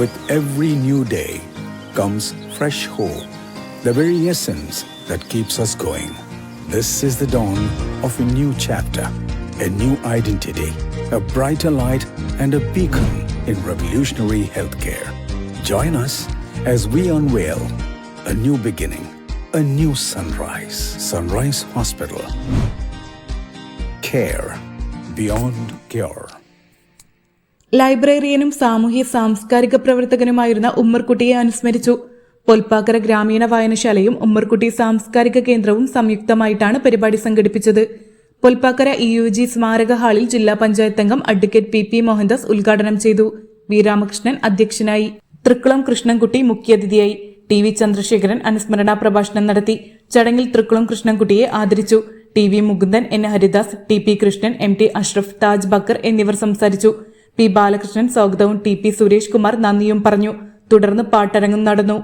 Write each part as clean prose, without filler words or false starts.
With every new day comes fresh hope, the very essence that keeps us going. This is the dawn of a new chapter, a new identity, a brighter light and a beacon in revolutionary healthcare. Join us as we unveil a new beginning, a new sunrise. Sunrise Hospital. Care beyond cure. ലൈബ്രറിയനും സാമൂഹ്യ സാംസ്കാരിക പ്രവർത്തകനുമായിരുന്ന ഉമ്മർകുട്ടിയെ അനുസ്മരിച്ചു. പൊൽപ്പാക്കര ഗ്രാമീണ വായനശാലയും ഉമ്മർകുട്ടി സാംസ്കാരിക കേന്ദ്രവും സംയുക്തമായിട്ടാണ് പരിപാടി സംഘടിപ്പിച്ചത്. Polpakkara EUG സ്മാരക ഹാളിൽ ജില്ലാ പഞ്ചായത്ത് അംഗം അഡ്വക്കേറ്റ് PP മോഹൻദാസ് ഉദ്ഘാടനം ചെയ്തു. വി രാമകൃഷ്ണൻ അധ്യക്ഷനായി. തൃക്കുളം കൃഷ്ണൻകുട്ടി മുഖ്യാതിഥിയായി. TV ചന്ദ്രശേഖരൻ അനുസ്മരണ പ്രഭാഷണം നടത്തി. ചടങ്ങിൽ തൃക്കുളം കൃഷ്ണൻകുട്ടിയെ ആദരിച്ചു. TV Mukundan, N Haridas, TP Krishnan, MT Ashraf, Taj Backer എന്നിവർ സംസാരിച്ചു. P ബാലകൃഷ്ണൻ സ്വാഗതവും TP സുരേഷ് കുമാർ നന്ദിയും പറഞ്ഞു. തുടർന്ന് പാട്ടരങ്ങും നടന്നു.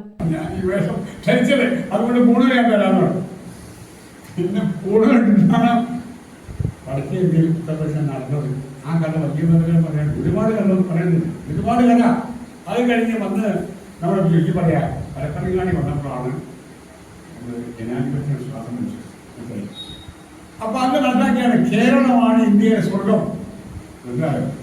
അത് കഴിഞ്ഞ് വന്ന് നമ്മുടെ ചുറ്റി പറയാ പരപ്പണിങ്ങാണി വന്നപ്പോഴാണ് ജനാധിപത്യ വിശ്വാസം മനസ്സിലായി. അപ്പൊ അന്ന് കണക്കാക്കിയാണ് കേരളമാണ് ഇന്ത്യയുടെ സ്വർഗം. എന്തായാലും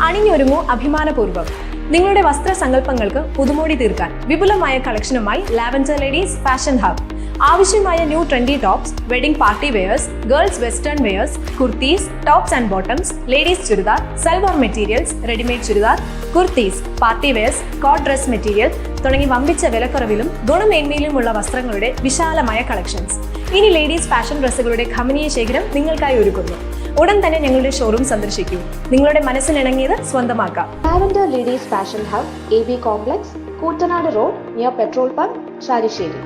അണിഞ്ഞൊരുങ്ങൂ അഭിമാനപൂർവ്വം. നിങ്ങളുടെ വസ്ത്രസങ്കല്പങ്ങൾക്ക് പുതുമോടി തീർക്കാൻ വിപുലമായ കളക്ഷനുമായി ലാവൻഡർ ലേഡീസ് ഫാഷൻ ഹബ്. ആവശ്യമായ new trendy tops, wedding party wears, girls western wears, kurtis, tops and bottoms, ladies churidar, salwar materials, readymade churidar, kurtis, party wears, coat dress material തുടങ്ങി വമ്പിച്ച വിലക്കുറവിലും ഗുണമേന്മയിലുമുള്ള വസ്ത്രങ്ങളുടെ വിശാലമായ കളക്ഷൻസ്. ഇനി ലേഡീസ് ഫാഷൻ ഡ്രസ്സുകളുടെ ഖമനീയ ശേഖരം നിങ്ങൾക്കായി ഒരുക്കുന്നു. ഉടൻ തന്നെ ഞങ്ങളുടെ ഷോറൂം സന്ദർശിക്കൂ. നിങ്ങളുടെ മനസ്സിനിണങ്ങിയത് സ്വന്തമാക്കാം. Lavender ladies fashion hub, AB complex, Koottanad road, near petrol pump, Chalissery.